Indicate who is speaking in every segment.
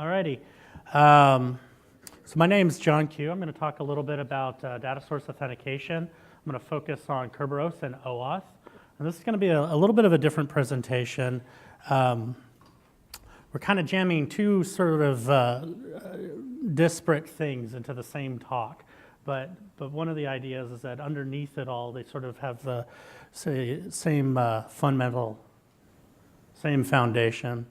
Speaker 1: Alrighty. So my name is John Q. I'm going to talk a little bit about data source authentication. I'm going to focus on Kerberos and oAuth. And this is going to be a little bit of a different presentation. We're kind of jamming two sort of disparate things into the same talk. But one of the ideas is that underneath it all, they sort of have the same fundamental, same foundation.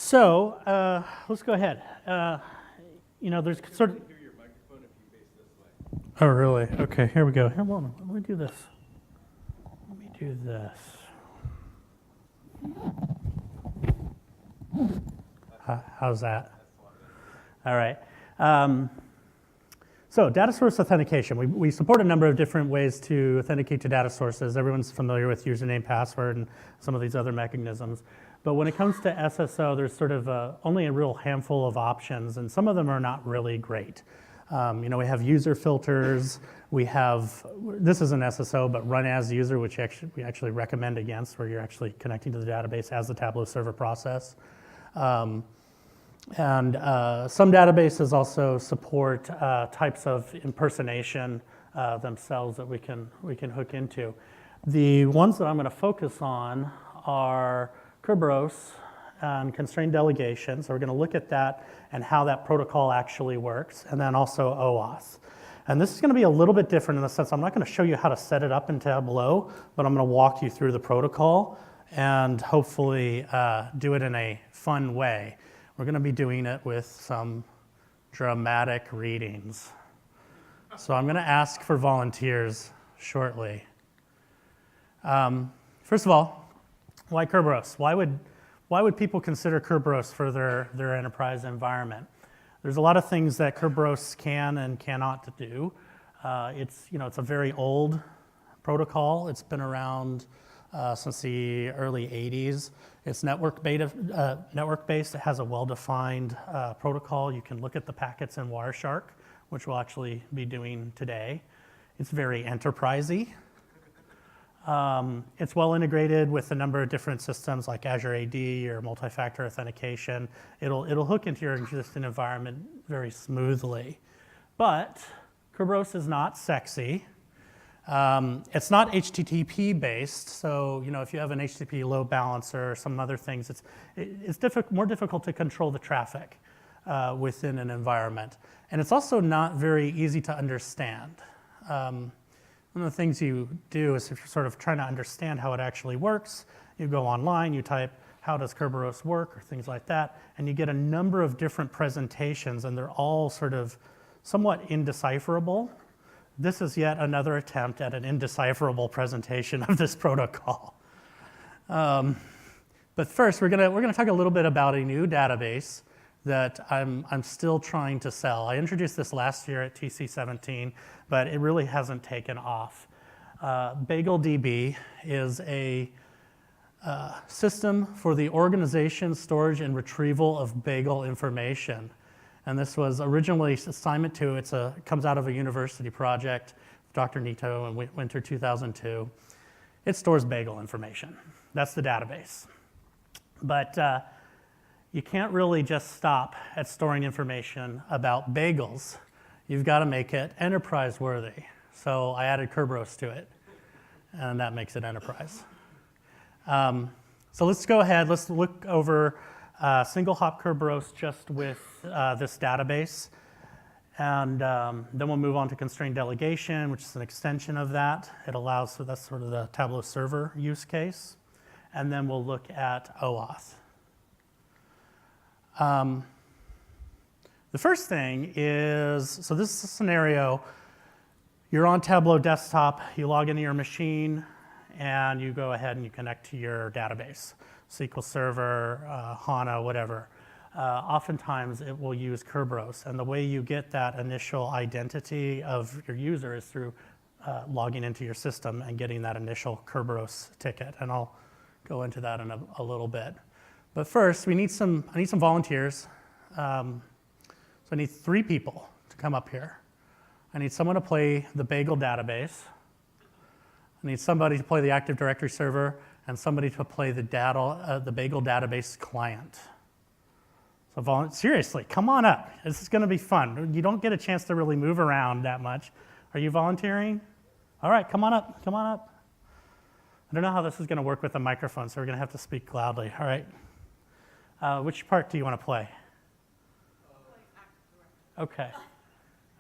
Speaker 1: So let's go ahead. There's sort of. Oh, really? Okay, here we go. Here, hold on. Let me do this. Let me do this. How's that? All right. So data source authentication. We support a number of different ways to authenticate to data sources. Everyone's familiar with username, password, and some of these other mechanisms. But when it comes to SSO, there's sort of only a real handful of options, and some of them are not really great. We have user filters. We have, this is an SSO, but run as user, which we actually recommend against, where you're actually connecting to the database as the Tableau server process. And some databases also support types of impersonation themselves that we can hook into. The ones that I'm going to focus on are Kerberos and constrained delegation. So we're going to look at that and how that protocol actually works, and then also oAuth. And this is going to be a little bit different in the sense I'm not going to show you how to set it up in Tableau, but I'm going to walk you through the protocol and hopefully do it in a fun way. We're going to be doing it with some dramatic readings. So I'm going to ask for volunteers shortly. First of all, why Kerberos? Why would people consider Kerberos for their enterprise environment? There's a lot of things that Kerberos can and cannot do. It's a very old protocol. It's been around since the early 80s. It's network-based. It has a well-defined protocol. You can look at the packets in Wireshark, which we'll actually be doing today. It's very enterprisey. It's well integrated with a number of different systems like Azure AD or multi-factor authentication. It'll hook into your existing environment very smoothly. But Kerberos is not sexy. It's not HTTP based, so if you have an HTTP load balancer or some other things, it's more difficult to control the traffic within an environment. And it's also not very easy to understand. One of the things you do is if you're sort of trying to understand how it actually works, you go online, you type, how does Kerberos work, or things like that, and you get a number of different presentations, and they're all sort of somewhat indecipherable. This is yet another attempt at an indecipherable presentation of this protocol. But first, we're gonna talk a little bit about a new database that I'm still trying to sell. I introduced this last year at TC17, but it really hasn't taken off. BagelDB is a system for the organization, storage, and retrieval of Bagel information. And this was originally assignment 2. It comes out of a university project, Dr. Nito in winter 2002. It stores Bagel information. That's the database. But you can't really just stop at storing information about bagels. You've got to make it enterprise worthy. So I added Kerberos to it, and that makes it enterprise. So let's go ahead. Let's look over single hop Kerberos just with this database. And then we'll move on to constrained delegation, which is an extension of that. It allows, so that's sort of the Tableau server use case. And then we'll look at oAuth. The first thing is, so this is a scenario, you're on Tableau desktop, you log into your machine, and you go ahead and you connect to your database, SQL Server, HANA, whatever. Oftentimes it will use Kerberos, and the way you get that initial identity of your user is through logging into your system and getting that initial Kerberos ticket, and I'll go into that in a little bit. But first, I need some volunteers. So I need 3 people to come up here. I need someone to play the Bagel database. I need somebody to play the Active Directory server, and somebody to play the Bagel database client. So seriously, come on up. This is going to be fun. You don't get a chance to really move around that much. Are you volunteering? All right, come on up. Come on up. I don't know how this is going to work with the microphone, so we're going to have to speak loudly. All right. Which part do you want to play? Okay.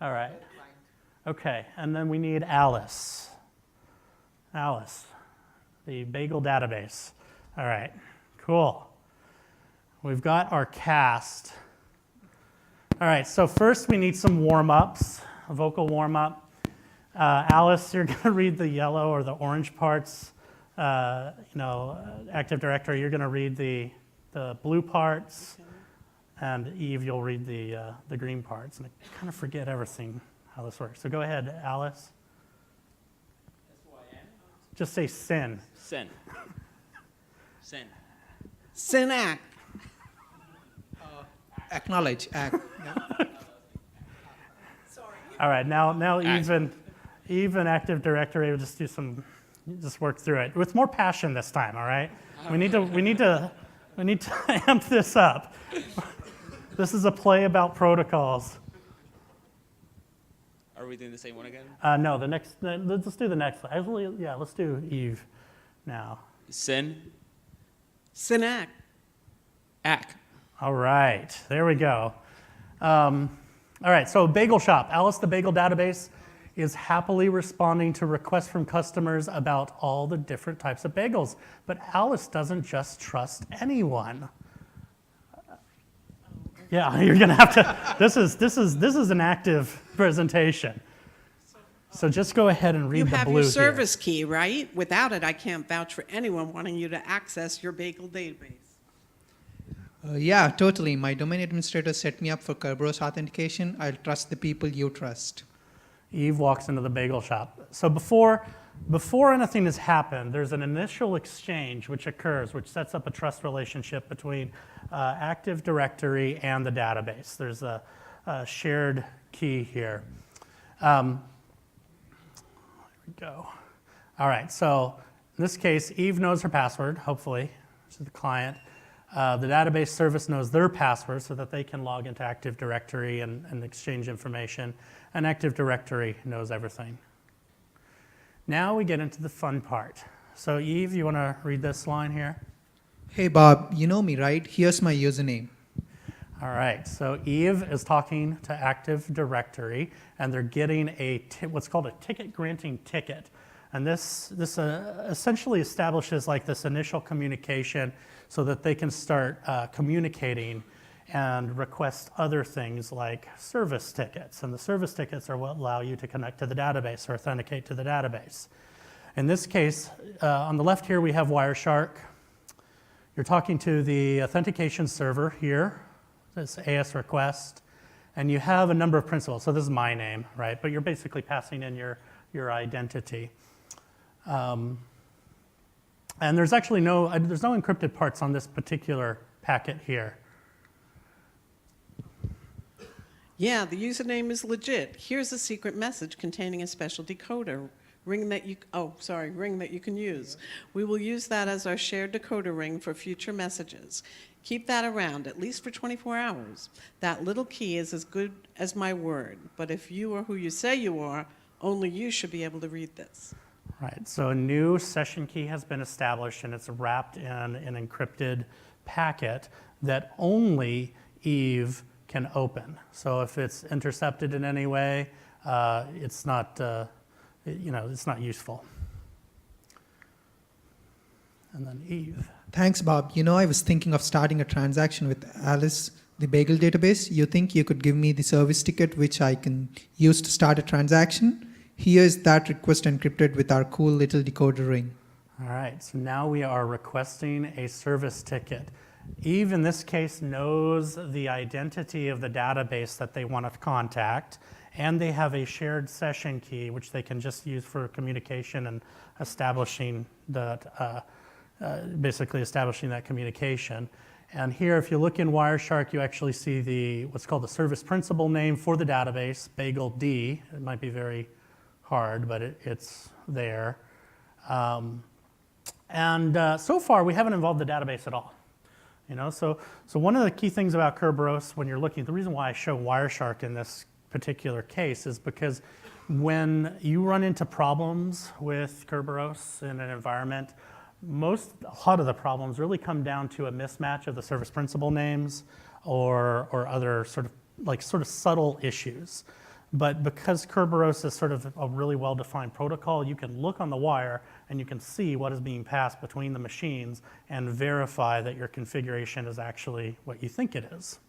Speaker 1: All right. Okay, and then we need Alice. Alice, the Bagel database. All right, cool. We've got our cast. All right, so first we need some warm-ups, a vocal warm-up. Alice, you're going to read the yellow or the orange parts. Active Directory, you're going to read the blue parts. Okay. And Eve, you'll read the green parts. And I kind of forget everything, how this works. So go ahead, Alice. S-Y-N? Just say sin.
Speaker 2: Sin. Sin.
Speaker 3: Sin-act.
Speaker 4: Acknowledge, act. Yeah.
Speaker 3: Sorry.
Speaker 1: All right, now Eve and Active Directory will just work through it with more passion this time. All right, we need to amp this up. This is a play about protocols.
Speaker 2: Are we doing the same one again?
Speaker 1: No, let's do the next one. Actually, yeah, let's do Eve now.
Speaker 2: Sin.
Speaker 3: Sin-act.
Speaker 2: Act.
Speaker 1: All right, there we go. All right, so Bagel Shop. Alice, the Bagel database, is happily responding to requests from customers about all the different types of bagels. But Alice doesn't just trust anyone. Yeah, you're gonna have to. This is an active presentation. So just go ahead and read the blue here.
Speaker 3: You have your service key, right? Without it, I can't vouch for anyone wanting you to access your Bagel database.
Speaker 4: Yeah, totally. My domain administrator set me up for Kerberos Authentication. I'll trust the people you trust.
Speaker 1: Eve walks into the Bagel Shop. So before anything has happened, there's an initial exchange which occurs, which sets up a trust relationship between Active Directory and the database. There's a shared key here. There we go. All right, so in this case, Eve knows her password, hopefully, to the client. The database service knows their password so that they can log into Active Directory and exchange information. And Active Directory knows everything. Now we get into the fun part. So Eve, you want to read this line here?
Speaker 4: Hey, Bob, you know me, right? Here's my username.
Speaker 1: All right, so Eve is talking to Active Directory, and they're getting what's called a ticket granting ticket. And this essentially establishes like this initial communication so that they can start communicating and request other things like service tickets. And the service tickets are what allow you to connect to the database or authenticate to the database. In this case, on the left here, we have Wireshark. You're talking to the authentication server here, this AS request, and you have a number of principals. So this is my name, right? But you're basically passing in your identity. And there's actually there's no encrypted parts on this particular packet here.
Speaker 3: Yeah, the username is legit. Here's a secret message containing a special decoder ring that you can use. We will use that as our shared decoder ring for future messages. Keep that around, at least for 24 hours. That little key is as good as my word, but if you are who you say you are, only you should be able to read this.
Speaker 1: Right, so a new session key has been established and it's wrapped in an encrypted packet that only Eve can open. So if it's intercepted in any way, it's not, it's not useful. And then Eve.
Speaker 4: Thanks, Bob. You know, I was thinking of starting a transaction with Alice, the Bagel database. You think you could give me the service ticket which I can use to start a transaction? Here's that request encrypted with our cool little decoder ring.
Speaker 1: All right, so now we are requesting a service ticket. Eve, in this case, knows the identity of the database that they want to contact, and they have a shared session key, which they can just use for communication and establishing that, basically establishing that communication. And here, if you look in Wireshark, you actually see what's called the service principal name for the database, BagelD. It might be very hard, but it's there. And so far, we haven't involved the database at all. So one of the key things about Kerberos when you're looking, the reason why I show Wireshark in this particular case is because when you run into problems with Kerberos in an environment, a lot of the problems really come down to a mismatch of the service principal names or other sort of subtle issues. But because Kerberos is sort of a really well-defined protocol, you can look on the wire and you can see what is being passed between the machines and verify that your configuration is actually what you think it is.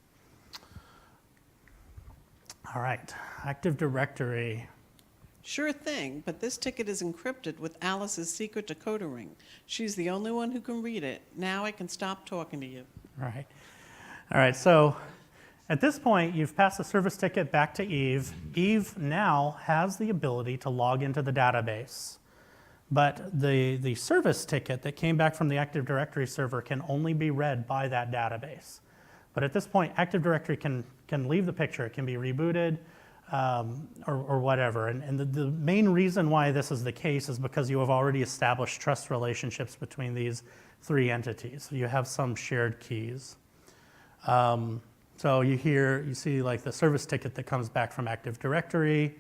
Speaker 1: All right, Active Directory.
Speaker 3: Sure thing, but this ticket is encrypted with Alice's secret decoder ring. She's the only one who can read it. Now I can stop talking to you.
Speaker 1: Right. All right, so at this point, you've passed the service ticket back to Eve. Eve now has the ability to log into the database. But the service ticket that came back from the Active Directory server can only be read by that database. But at this point, Active Directory can leave the picture. It can be rebooted or whatever. And the main reason why this is the case is because you have already established trust relationships between these three entities. You have some shared keys. So you see like the service ticket that comes back from Active Directory.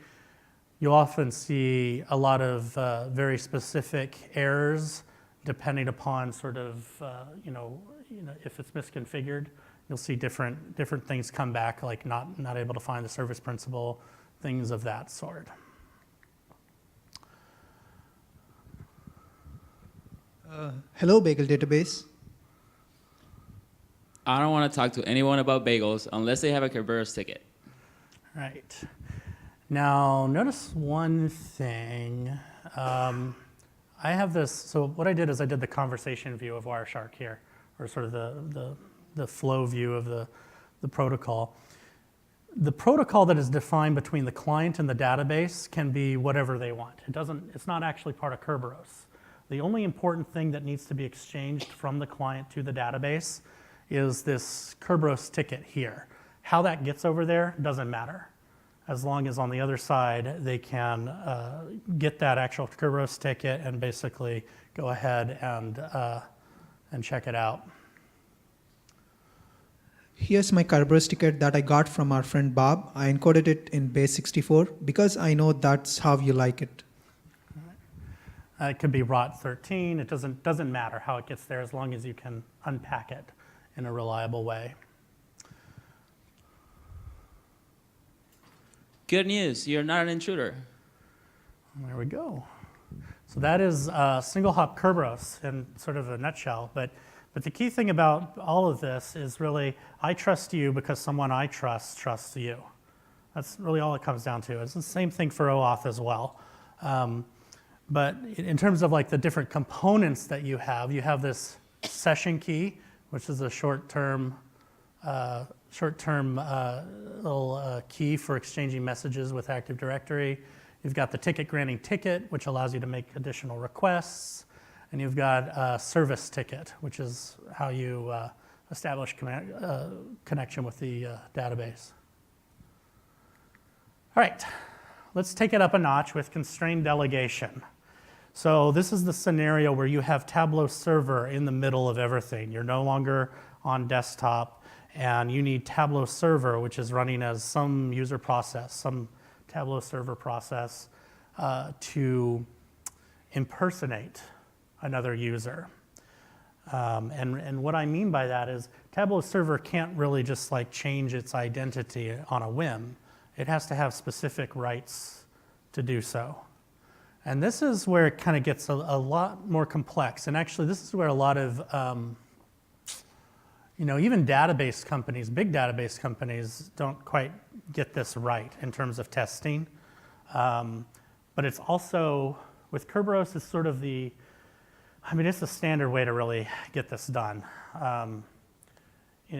Speaker 1: You often see a lot of very specific errors depending upon sort of, if it's misconfigured. You'll see different things come back, like not able to find the service principal, things of that sort.
Speaker 4: Hello, Bagel database.
Speaker 2: I don't want to talk to anyone about bagels unless they have a Kerberos ticket.
Speaker 1: Right. Now, notice one thing. I have this, so what I did is I did the conversation view of Wireshark here, or sort of the flow view of the protocol. The protocol that is defined between the client and the database can be whatever they want. It's not actually part of Kerberos. The only important thing that needs to be exchanged from the client to the database is this Kerberos ticket here. How that gets over there doesn't matter, as long as on the other side they can get that actual Kerberos ticket and basically go ahead and check it out.
Speaker 4: Here's my Kerberos ticket that I got from our friend Bob. I encoded it in base 64 because I know that's how you like it.
Speaker 1: It could be ROT 13. It doesn't matter how it gets there as long as you can unpack it in a reliable way.
Speaker 2: Good news, you're not an intruder.
Speaker 1: There we go. So that is single hop Kerberos in sort of a nutshell. But the key thing about all of this is really, I trust you because someone I trust trusts you. That's really all it comes down to. It's the same thing for oAuth as well. But in terms of like the different components that you have this session key, which is a short-term little key for exchanging messages with Active Directory. You've got the ticket granting ticket, which allows you to make additional requests. And you've got a service ticket, which is how you establish connection with the database. All right, let's take it up a notch with constrained delegation. So this is the scenario where you have Tableau server in the middle of everything. You're no longer on desktop, and you need Tableau server, which is running as some user process, some Tableau server process to impersonate another user. And what I mean by that is Tableau server can't really just like change its identity on a whim. It has to have specific rights to do so. And this is where it kind of gets a lot more complex. And actually, this is where a lot of, even database companies, big database companies, don't quite get this right in terms of testing. But it's also, with Kerberos, it's sort of it's the standard way to really get this done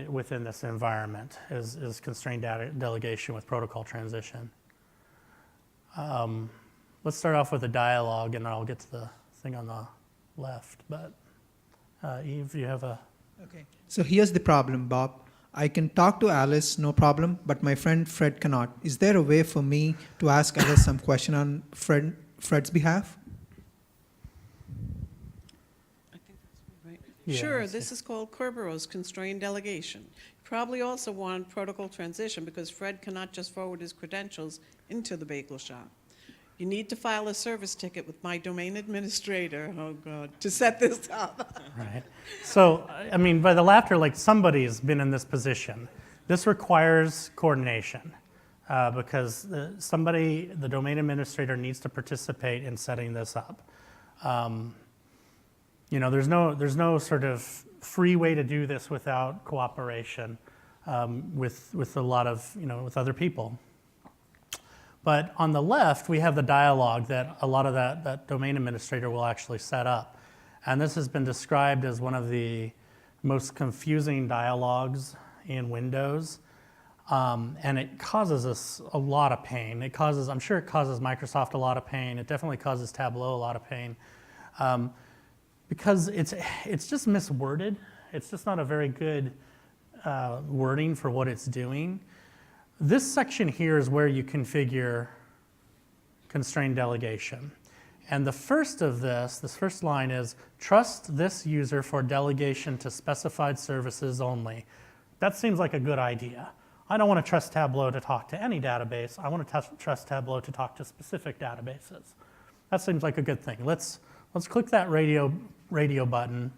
Speaker 1: within this environment is constrained delegation with protocol transition. Let's start off with a dialogue, and then I'll get to the thing on the left. But Eve, you have a...
Speaker 4: Okay. So here's the problem, Bob. I can talk to Alice, no problem, but my friend Fred cannot. Is there a way for me to ask Alice some question on Fred's behalf?
Speaker 1: Yeah, I
Speaker 3: Sure,
Speaker 1: see.
Speaker 3: this is called Kerberos Constrained Delegation. You probably also want protocol transition because Fred cannot just forward his credentials into the bagel shop. You need to file a service ticket with my domain administrator, oh God, to set this up.
Speaker 1: Right. So, I mean, by the laughter, like somebody's been in this position. This requires coordination because the domain administrator needs to participate in setting this up. You know, there's no sort of free way to do this without cooperation with a lot of, you know, with other people. But on the left, we have the dialogue that a lot of that domain administrator will actually set up. And this has been described as one of the most confusing dialogues in Windows. And it causes us a lot of pain. I'm sure it causes Microsoft a lot of pain. It definitely causes Tableau a lot of pain. Because it's just misworded. It's just not a very good wording for what it's doing. This section here is where you configure constrained delegation. And the first of this first line is, trust this user for delegation to specified services only. That seems like a good idea. I don't want to trust Tableau to talk to any database. I want to trust Tableau to talk to specific databases. That seems like a good thing. Let's click that radio button.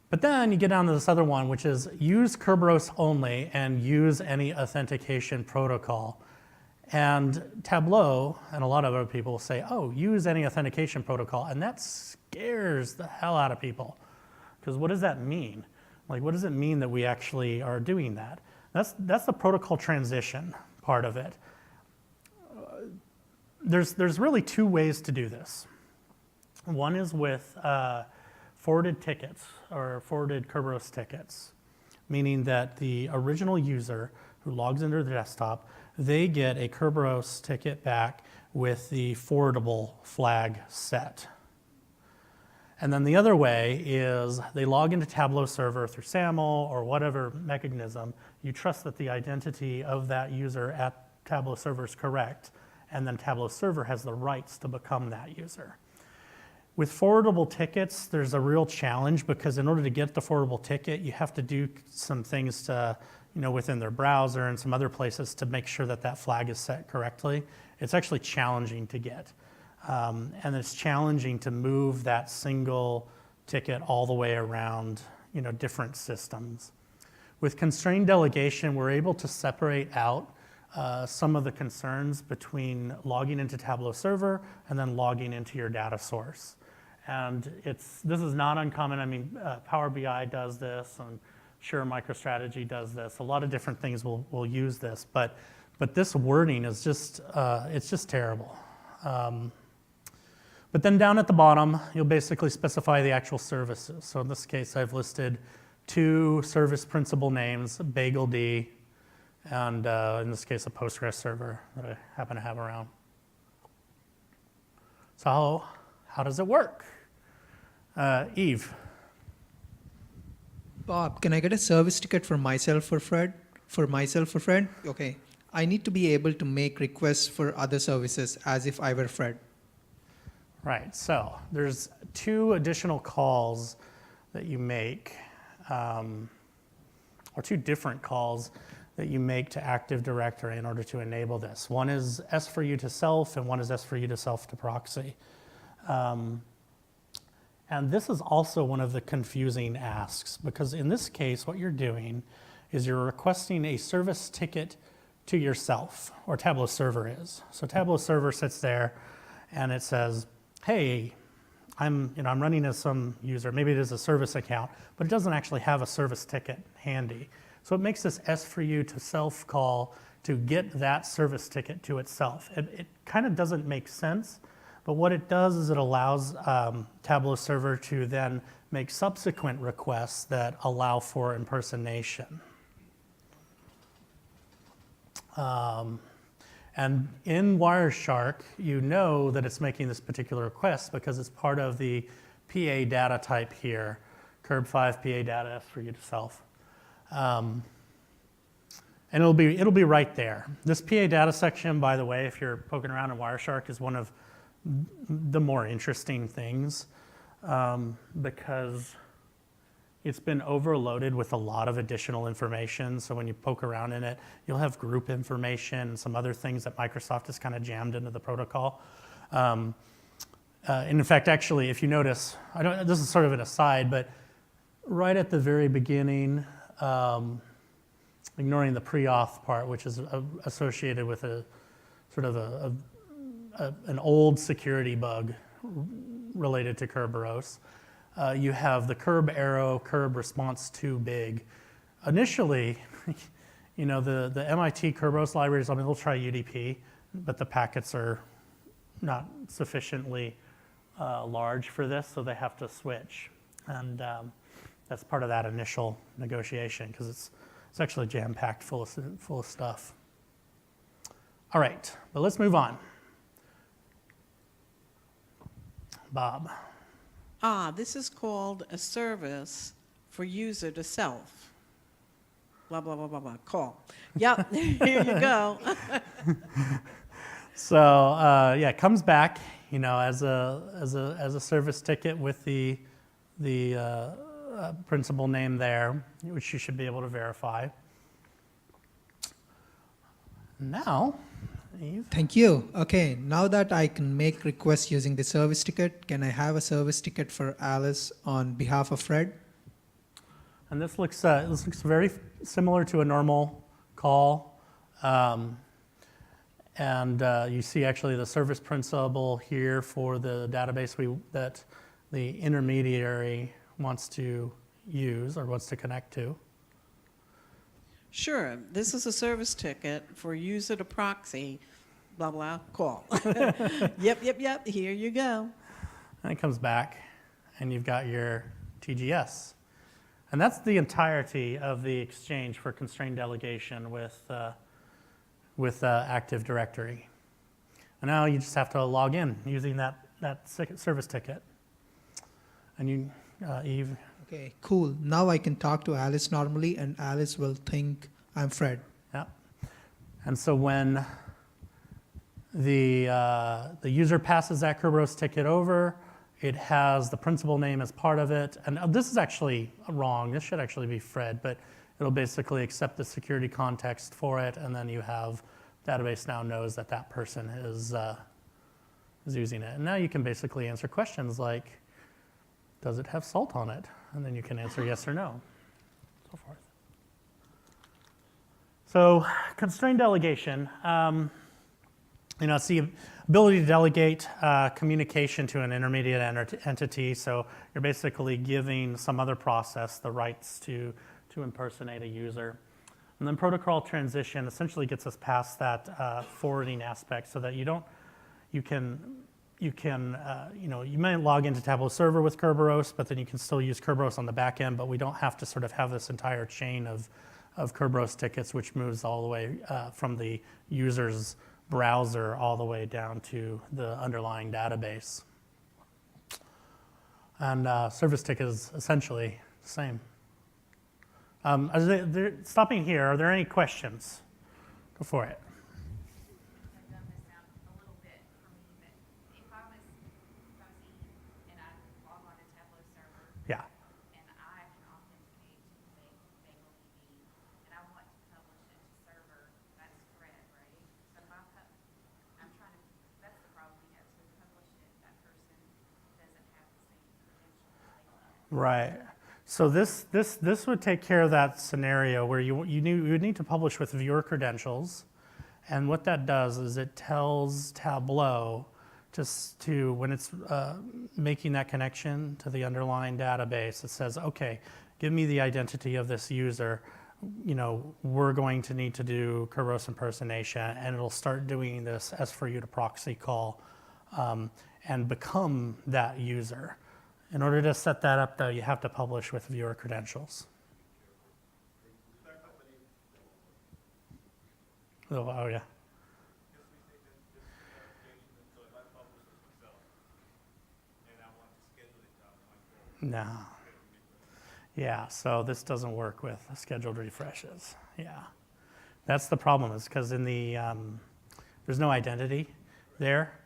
Speaker 1: But then you get down to this other one, which is use Kerberos only and use any authentication protocol. And Tableau and a lot of other people will say, oh, use any authentication protocol. And that scares the hell out of people. Because what does that mean? Like, what does it mean that we actually are doing that? That's the protocol transition part of it. There's really two ways to do this. One is with forwarded tickets or forwarded Kerberos tickets, meaning that the original user who logs into the desktop, they get a Kerberos ticket back with the forwardable flag set. And then the other way is they log into Tableau server through SAML or whatever mechanism. You trust that the identity of that user at Tableau server is correct, and then Tableau server has the rights to become that user. With forwardable tickets, there's a real challenge because in order to get the forwardable ticket, you have to do some things to, you know, within their browser and some other places to make sure that that flag is set correctly. It's actually challenging to get. And it's challenging to move that single ticket all the way around, you know, different systems. With constrained delegation, we're able to separate out some of the concerns between logging into Tableau server and then logging into your data source. And this is not uncommon. I mean, Power BI does this, and sure, MicroStrategy does this. A lot of different things will use this, but this wording is just it's just terrible. But then down at the bottom, you'll basically specify the actual services. So in this case, I've listed 2 service principal names, BagelD, and in this case, a Postgres server that I happen to have around. So how does it work? Eve.
Speaker 4: Bob, can I get a service ticket for myself for Fred? Okay. I need to be able to make requests for other services as if I were Fred.
Speaker 1: Right, so there's 2 additional calls that you make, or 2 different calls that you make to Active Directory in order to enable this. One is S for U to self, and one is S for U to self to proxy. And this is also one of the confusing asks, because in this case, what you're doing is you're requesting a service ticket to yourself, or Tableau server is. So Tableau server sits there, and it says, hey, I'm running as some user. Maybe it is a service account, but it doesn't actually have a service ticket handy. So it makes this S for U to self call to get that service ticket to itself. It kind of doesn't make sense, but what it does is it allows Tableau server to then make subsequent requests that allow for impersonation. And in Wireshark, you know that it's making this particular request because it's part of the PA data type here, Kerb5 PA data S for U to self. And it'll be right there. This PA data section, by the way, if you're poking around in Wireshark, is one of the more interesting things because it's been overloaded with a lot of additional information. So when you poke around in it, you'll have group information and some other things that Microsoft has kind of jammed into the protocol. And in fact, actually, if you notice, this is sort of an aside, but right at the very beginning, ignoring the pre-auth part, which is associated with a sort of an old security bug related to Kerberos. You have the curb arrow, curb response too big. Initially, you know, the MIT Kerberos libraries, I mean, they'll try UDP, but the packets are not sufficiently large for this, so they have to switch. And that's part of that initial negotiation, because it's actually jam-packed full of stuff. All right, but let's move on. Bob.
Speaker 3: This is called a service for user to self. Blah, blah, blah, blah, blah. Call. Yep, here you go.
Speaker 1: So yeah, it comes back, you know, as a service ticket with the principal name there, which you should be able to verify. Now, Eve.
Speaker 4: Thank you. Okay, now that I can make requests using the service ticket, can I have a service ticket for Alice on behalf of Fred?
Speaker 1: And this looks very similar to a normal call. And you see actually the service principal here for the database that the intermediary wants to use or wants to connect to.
Speaker 3: Sure, this is a service ticket for user to proxy, blah, blah, call. Yep, here you go.
Speaker 1: And it comes back, and you've got your TGS. And that's the entirety of the exchange for constrained delegation with Active Directory. And now you just have to log in using that service ticket. And you, Eve.
Speaker 4: Okay, cool. Now I can talk to Alice normally, and Alice will think I'm Fred.
Speaker 1: Yeah. And so when the user passes that Kerberos ticket over, it has the principal name as part of it. And this is actually wrong. This should actually be Fred, but it'll basically accept the security context for it, and then you have database now knows that that person is using it. And now you can basically answer questions like, does it have salt on it? And then you can answer yes or no, so forth. So constrained delegation, you know, it's the ability to delegate communication to an intermediate entity. So you're basically giving some other process the rights to impersonate a user. And then protocol transition essentially gets us past that forwarding aspect so that you may log into Tableau server with Kerberos, but then you can still use Kerberos on the back end, but we don't have to sort of have this entire chain of Kerberos tickets, which moves all the way from the user's browser all the way down to the underlying database. And service ticket is essentially the same. Stopping here, are there any questions? Go for it.
Speaker 5: I've done this now a little bit for me, but if I was Eve and I log on to Tableau server
Speaker 1: Yeah.
Speaker 5: and I can authenticate to BagelDB and I want to publish it to server, that's Fred, right? So that's the problem we have. So we publish it, that person doesn't have the same credentials.
Speaker 1: Right. So this would take care of that scenario where you would need to publish with viewer credentials, and what that does is it tells Tableau just to when it's making that connection to the underlying database, it says, okay, give me the identity of this user. You know, we're going to need to do Kerberos impersonation, and it'll start doing this as for you to proxy call and become that user. In order to set that up, though, you have to publish with viewer credentials. Oh yeah. No. Yeah, so this doesn't work with scheduled refreshes. Yeah. That's the problem, is because in the, there's no identity there.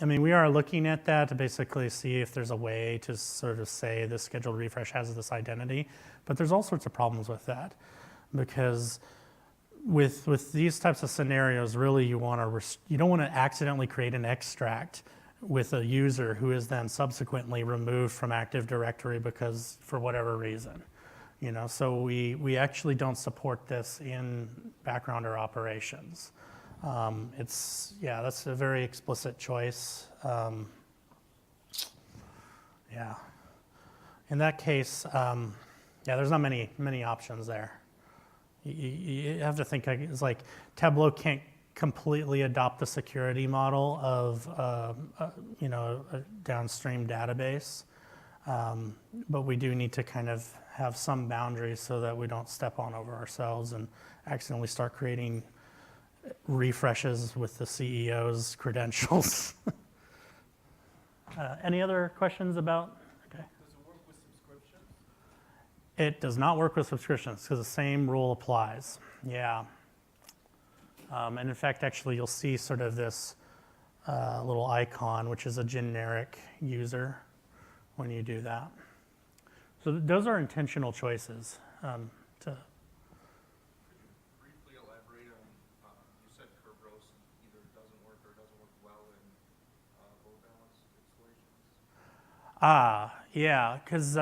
Speaker 1: I mean, we are looking at that to basically see if there's a way to sort of say this scheduled refresh has this identity, but there's all sorts of problems with that, because with these types of scenarios, really you don't want to accidentally create an extract with a user who is then subsequently removed from Active Directory because for whatever reason. So we actually don't support this in backgrounder operations. That's a very explicit choice. In that case, there's not many options there. You have to think it's like Tableau can't completely adopt the security model of a downstream database, but we do need to kind of have some boundaries so that we don't step on over ourselves and accidentally start creating refreshes with the CEO's credentials. Any other questions about? Okay.
Speaker 6: Does it work with subscriptions?
Speaker 1: It does not work with subscriptions because the same rule applies. Yeah. And in fact, actually, you'll see sort of this little icon, which is a generic user when you do that. So those are intentional choices.
Speaker 6: Briefly elaborate on, you said Kerberos either doesn't work or doesn't work well in load balance installations?
Speaker 1: Yeah, because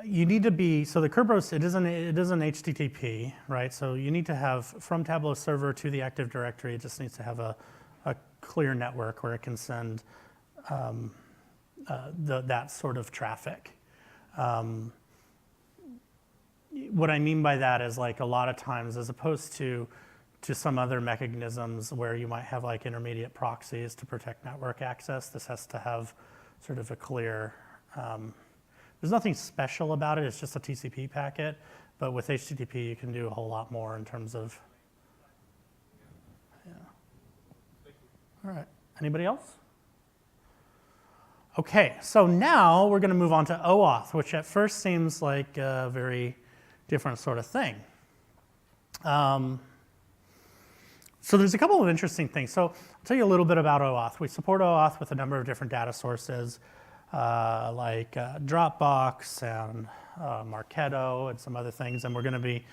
Speaker 1: you need to be, so the Kerberos, it is an HTTP, right? So you need to have, from Tableau server to the Active Directory, it just needs to have a clear network where it can send that sort of traffic. What I mean by that is, like, a lot of times, as opposed to some other mechanisms where you might have like intermediate proxies to protect network access, this has to have sort of a clear, there's nothing special about it, it's just a TCP packet, but with HTTP you can do a whole lot more in terms of, All right, anybody else? Okay, so now we're going to move on to oAuth, which at first seems like a very different sort of thing. So there's a couple of interesting things. So I'll tell you a little bit about oAuth. We support oAuth with a number of different data sources, like Dropbox and Marketo and some other things, and we're going to be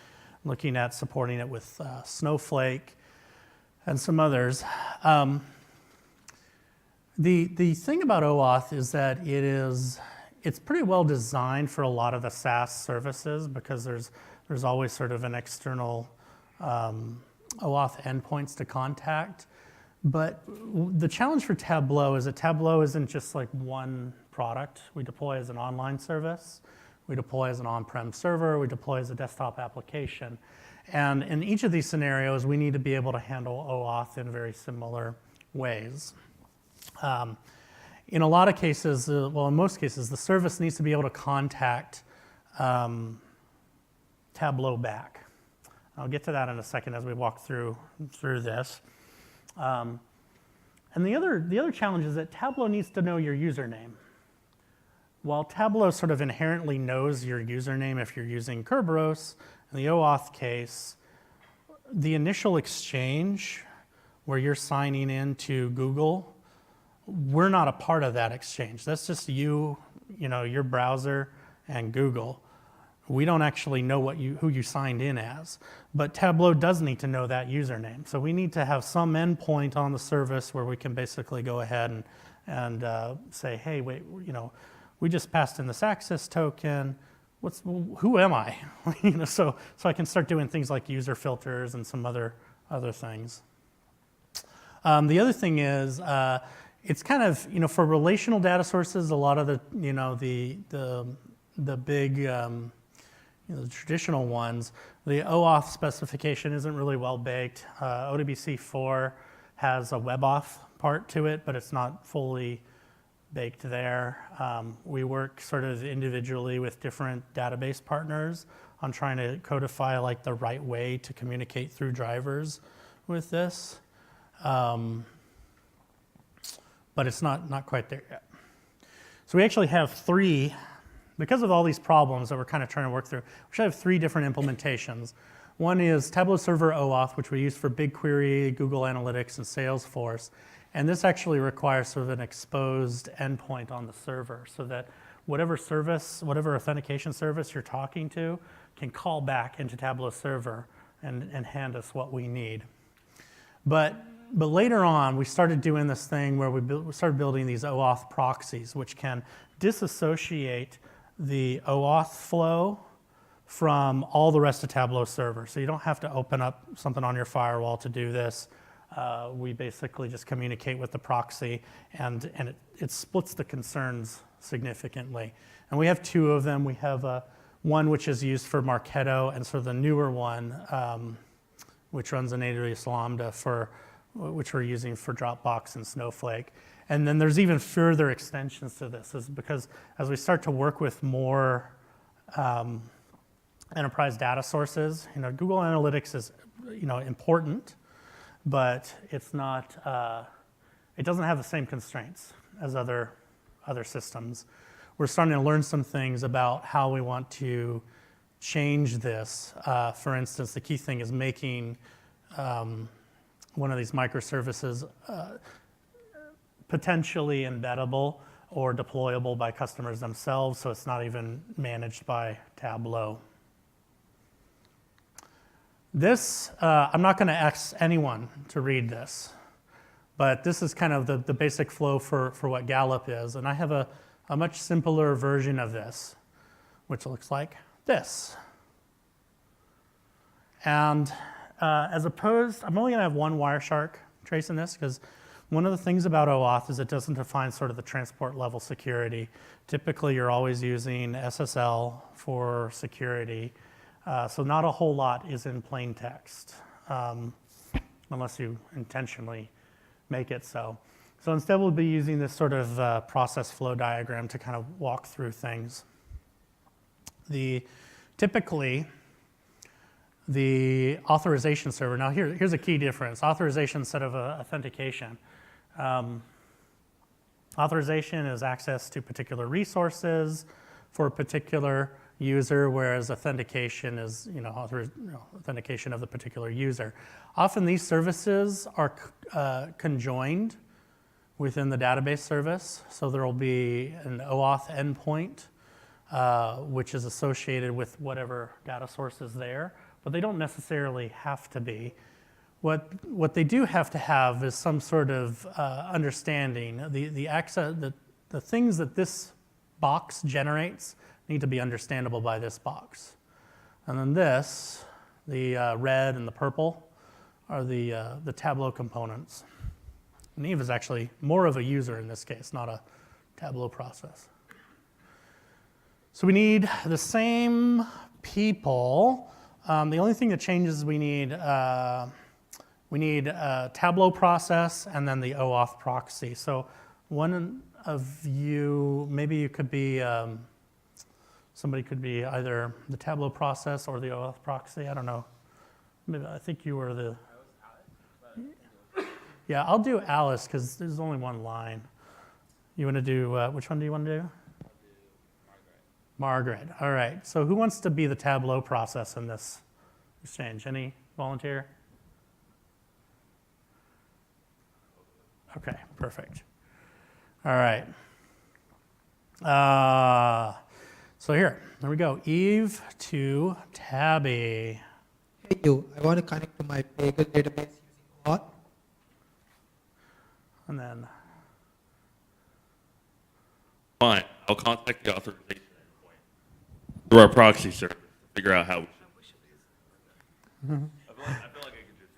Speaker 1: looking at supporting it with Snowflake and some others. The thing about oAuth is that it's pretty well designed for a lot of the SaaS services, because there's always sort of an external oAuth endpoints to contact. But the challenge for Tableau is that Tableau isn't just like one product. We deploy as an online service, we deploy as an on-prem server, we deploy as a desktop application. And in each of these scenarios, we need to be able to handle oAuth in very similar ways. In a lot of cases, in most cases, the service needs to be able to contact Tableau back. I'll get to that in a second as we walk through this. And the other challenge is that Tableau needs to know your username. While Tableau sort of inherently knows your username if you're using Kerberos, in the oAuth case, the initial exchange where you're signing in to Google, we're not a part of that exchange. That's just your browser and Google. We don't actually know who you signed in as, but Tableau does need to know that username. So we need to have some endpoint on the service where we can basically go ahead and say, hey, wait, we just passed in this access token. Who am I? So I can start doing things like user filters and some other things. The other thing is, it's kind of, for relational data sources, a lot of the big, the traditional ones, the oAuth specification isn't really well baked. ODBC4 has a WebAuth part to it, but it's not fully baked there. We work sort of individually with different database partners on trying to codify like the right way to communicate through drivers with this. But it's not quite there yet. So we actually have three, because of all these problems that we're kind of trying to work through, we should have three different implementations. One is Tableau Server oAuth, which we use for BigQuery, Google Analytics, and Salesforce. And this actually requires sort of an exposed endpoint on the server so that whatever service, whatever authentication service you're talking to can call back into Tableau server and hand us what we need. But later on, we started doing this thing where we started building these oAuth proxies, which can disassociate the oAuth flow from all the rest of Tableau server. So you don't have to open up something on your firewall to do this. We basically just communicate with the proxy, and it splits the concerns significantly. And we have two of them. We have one which is used for Marketo, and sort of the newer one, which runs in AWS Lambda, which we're using for Dropbox and Snowflake. And then there's even further extensions to this, is because as we start to work with more enterprise data sources, Google Analytics is important, but it's not. It doesn't have the same constraints as other systems. We're starting to learn some things about how we want to change this. For instance, the key thing is making one of these microservices potentially embeddable or deployable by customers themselves, so it's not even managed by Tableau. This, I'm not going to ask anyone to read this, but this is kind of the basic flow for what Gallup is. And I have a much simpler version of this, which looks like this. And as opposed, I'm only going to have one Wireshark trace in this, because one of the things about oAuth is it doesn't define sort of the transport level security. Typically, you're always using SSL for security. So not a whole lot is in plain text, unless you intentionally make it so. So instead, we'll be using this sort of process flow diagram to kind of walk through things. Typically, the authorization server, now here's a key difference. Authorization instead of authentication. Authorization is access to particular resources for a particular user, whereas authentication is authentication of the particular user. Often these services are conjoined within the database service, so there will be an oAuth endpoint which is associated with whatever data source is there, but they don't necessarily have to be. What they do have to have is some sort of understanding. The things that this box generates need to be understandable by this box. And then this, the red and the purple, are the Tableau components. And Eve is actually more of a user in this case, not a Tableau process. So we need the same people. The only thing that changes is we need a Tableau process and then the oAuth proxy. So one of you, maybe you could be, somebody could be either the Tableau process or the oAuth proxy. I don't know. Maybe, I think you were the. Yeah, I'll do Alice because there's only one line. You want to do, which one do you want to do? Margaret. All right. So who wants to be the Tableau process in this exchange? Any volunteer? Okay, perfect. All right. So here we go. Eve to Tabby.
Speaker 4: Hey, you. I want to connect to my Bagel database using oAuth.
Speaker 1: And then.
Speaker 7: Fine. I'll contact the authorization endpoint through our proxy service to figure out how we should. I feel like I could just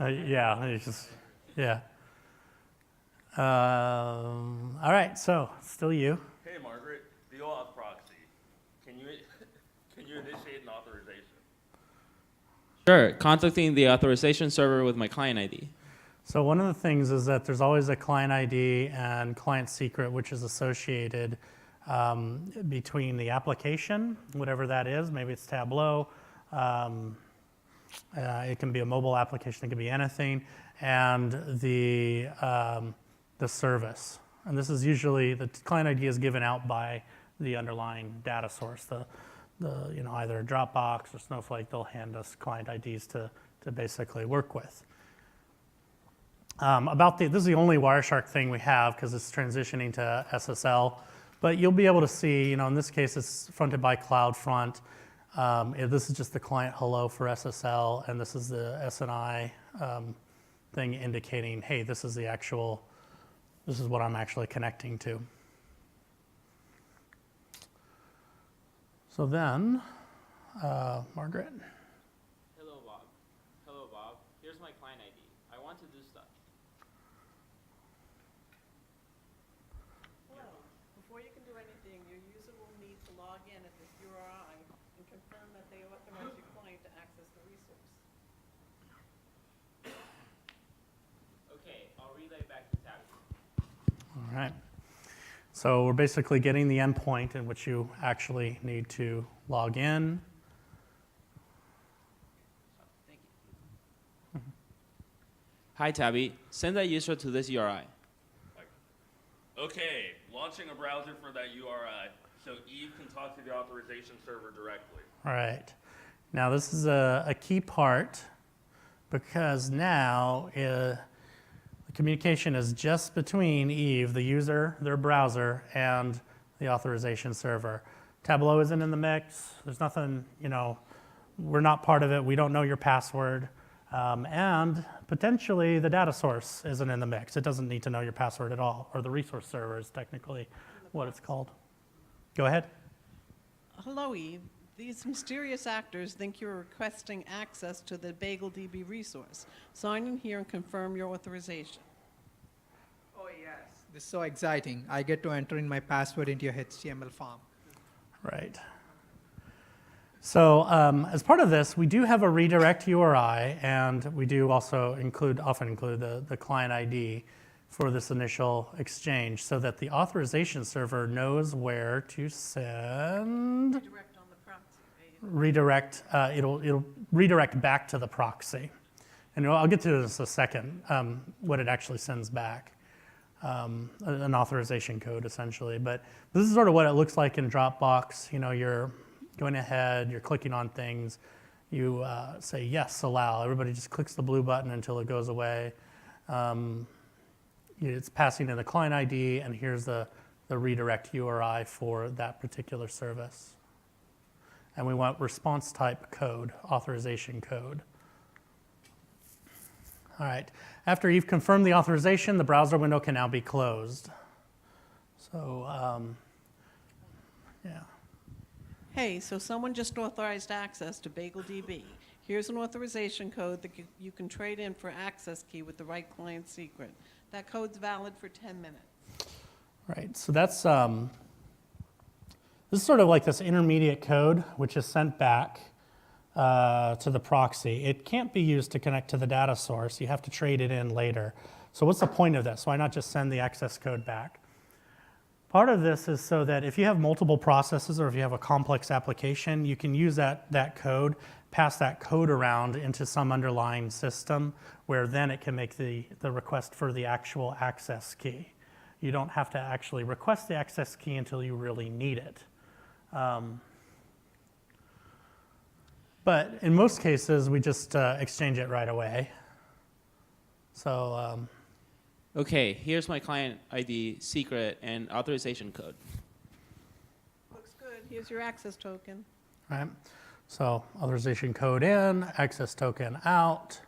Speaker 7: use
Speaker 1: Yeah, it's just, yeah. All right, so still you.
Speaker 7: Hey, Margaret, the oAuth proxy. Can you initiate an authorization?
Speaker 2: Sure, contacting the authorization server with my client ID.
Speaker 1: So one of the things is that there's always a client ID and client secret, which is associated between the application, whatever that is. Maybe it's Tableau. It can be a mobile application. It can be anything, and the service. And this is usually the client ID is given out by the underlying data source. Either Dropbox or Snowflake. They'll hand us client IDs to basically work with. This is the only Wireshark thing we have because it's transitioning to SSL. But you'll be able to see, in this case, it's fronted by CloudFront. This is just the client hello for SSL, and this is the SNI thing indicating, hey, this is what I'm actually connecting to. So then, Margaret.
Speaker 2: Hello, Bob. Hello, Bob. Here's my client ID. I want to do stuff.
Speaker 3: Hello. Before you can do anything, your user will need to log in at this URI and confirm that they authorize your client to access the resource.
Speaker 2: Okay, I'll relay back to Tabby.
Speaker 1: All right. So we're basically getting the endpoint in which you actually need to log in.
Speaker 2: Thank you. Hi, Tabby. Send that user to this URI.
Speaker 7: Okay, launching a browser for that URI so Eve can talk to the authorization server directly.
Speaker 1: All right. Now this is a key part because now the communication is just between Eve, the user, their browser, and the authorization server. Tableau isn't in the mix. There's nothing, we're not part of it. We don't know your password. And potentially the data source isn't in the mix. It doesn't need to know your password at all, or the resource server is technically what it's called. Go ahead.
Speaker 3: Hello, Eve. These mysterious actors think you're requesting access to the BagelDB resource. Sign in here and confirm your authorization.
Speaker 4: Oh, yes. This is so exciting. I get to enter in my password into your HTML form.
Speaker 1: Right. So as part of this, we do have a redirect URI, and we do also often include the client ID for this initial exchange so that the authorization server knows where to send.
Speaker 3: Redirect on the proxy.
Speaker 1: Redirect, it'll redirect back to the proxy. And I'll get to this in a second, what it actually sends back. An authorization code, essentially. But this is sort of what it looks like in Dropbox. You're going ahead, you're clicking on things. You say, yes, allow. Everybody just clicks the blue button until it goes away. It's passing in the client ID, and here's the redirect URI for that particular service. And we want response type code, authorization code. All right. After you've confirmed the authorization, the browser window can now be closed. So, yeah.
Speaker 3: Hey, so someone just authorized access to BagelDB. Here's an authorization code that you can trade in for access key with the right client secret. That code's valid for 10 minutes.
Speaker 1: Right. So that's this is sort of like this intermediate code, which is sent back to the proxy. It can't be used to connect to the data source. You have to trade it in later. So what's the point of this? Why not just send the access code back? Part of this is so that if you have multiple processes or if you have a complex application, you can use that code, pass that code around into some underlying system where then it can make the request for the actual access key. You don't have to actually request the access key until you really need it. But in most cases, we just exchange it right away. So,
Speaker 2: Okay, here's my client ID, secret, and authorization code.
Speaker 3: Looks good. Here's your access token.
Speaker 1: right. So authorization code in, access token out.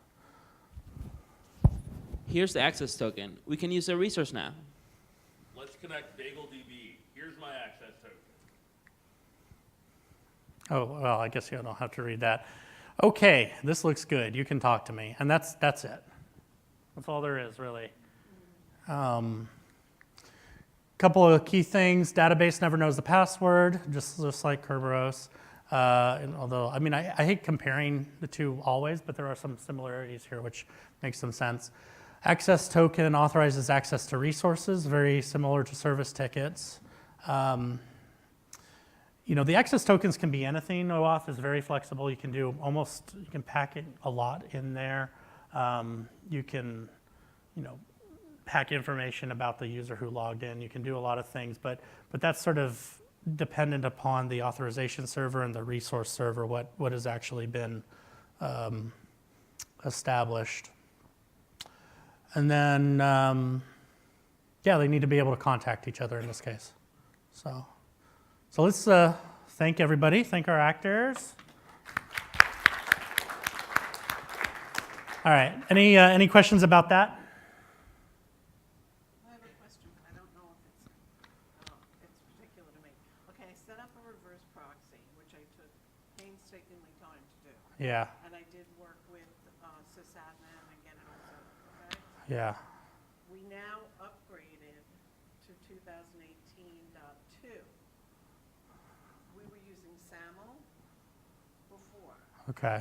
Speaker 2: Here's the access token. We can use the resource now.
Speaker 7: Let's connect BagelDB. Here's my access token.
Speaker 1: Oh, well, I guess you don't have to read that. Okay, this looks good. You can talk to me. And that's it. That's all there is, really. Couple of key things. Database never knows the password, just like Kerberos. And although, I mean, I hate comparing the two always, but there are some similarities here which makes some sense. Access token authorizes access to resources, very similar to service tickets. The access tokens can be anything. oAuth is very flexible. You can pack it a lot in there. You can, pack information about the user who logged in. You can do a lot of things, but that's sort of dependent upon the authorization server and the resource server, what has actually been established. And then, yeah, they need to be able to contact each other in this case. So let's thank everybody, thank our actors. All right, any questions about that?
Speaker 3: I have a question, but I don't know if it's particular to me. Okay, I set up a reverse proxy, which I took painstakingly time to do.
Speaker 1: Yeah,
Speaker 3: And I did work with sysadmin and get it all set up, okay?
Speaker 1: yeah.
Speaker 3: We now upgraded to 2018.2. We were using SAML before.
Speaker 1: Okay.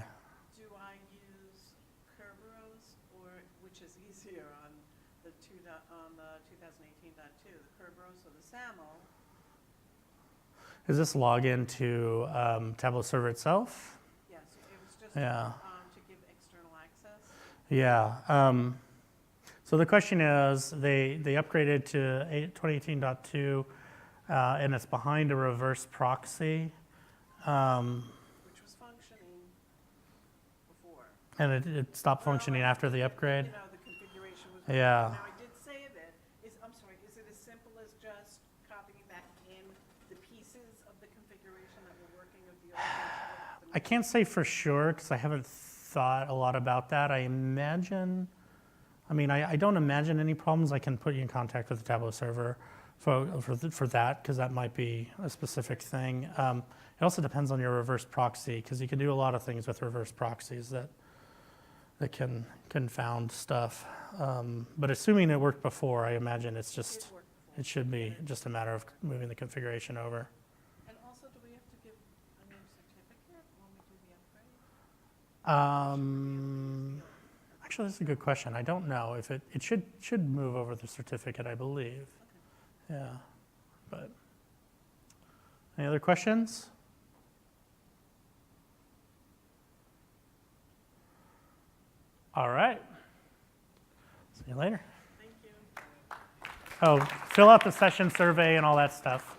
Speaker 3: Do I use Kerberos, or which is easier on the 2018.2, the Kerberos or the SAML?
Speaker 1: Is this login to Tableau server itself?
Speaker 3: Yes, it was just
Speaker 1: Yeah.
Speaker 3: to give external access.
Speaker 1: Yeah. So the question is, they upgraded to 2018.2, and it's behind a reverse proxy,
Speaker 3: Which was functioning before.
Speaker 1: and it stopped functioning after the upgrade.
Speaker 3: You know, the configuration was.
Speaker 1: Yeah.
Speaker 3: Now, I did save it. I'm sorry, is it as simple as just copying back in the pieces of the configuration that were working with the old version?
Speaker 1: I can't say for sure because I haven't thought a lot about that. I don't imagine any problems. I can put you in contact with the Tableau server for that, because that might be a specific thing. It also depends on your reverse proxy, because you can do a lot of things with reverse proxies that can confound stuff. But assuming it worked before, I imagine it should be just a matter of moving the configuration over.
Speaker 3: And also, do we have to give a new certificate when we do the upgrade?
Speaker 1: Actually, that's a good question. I don't know if it should move over the certificate, I believe. Yeah, but any other questions? All right. See you later.
Speaker 3: Thank you.
Speaker 1: Oh, fill out the session survey and all that stuff.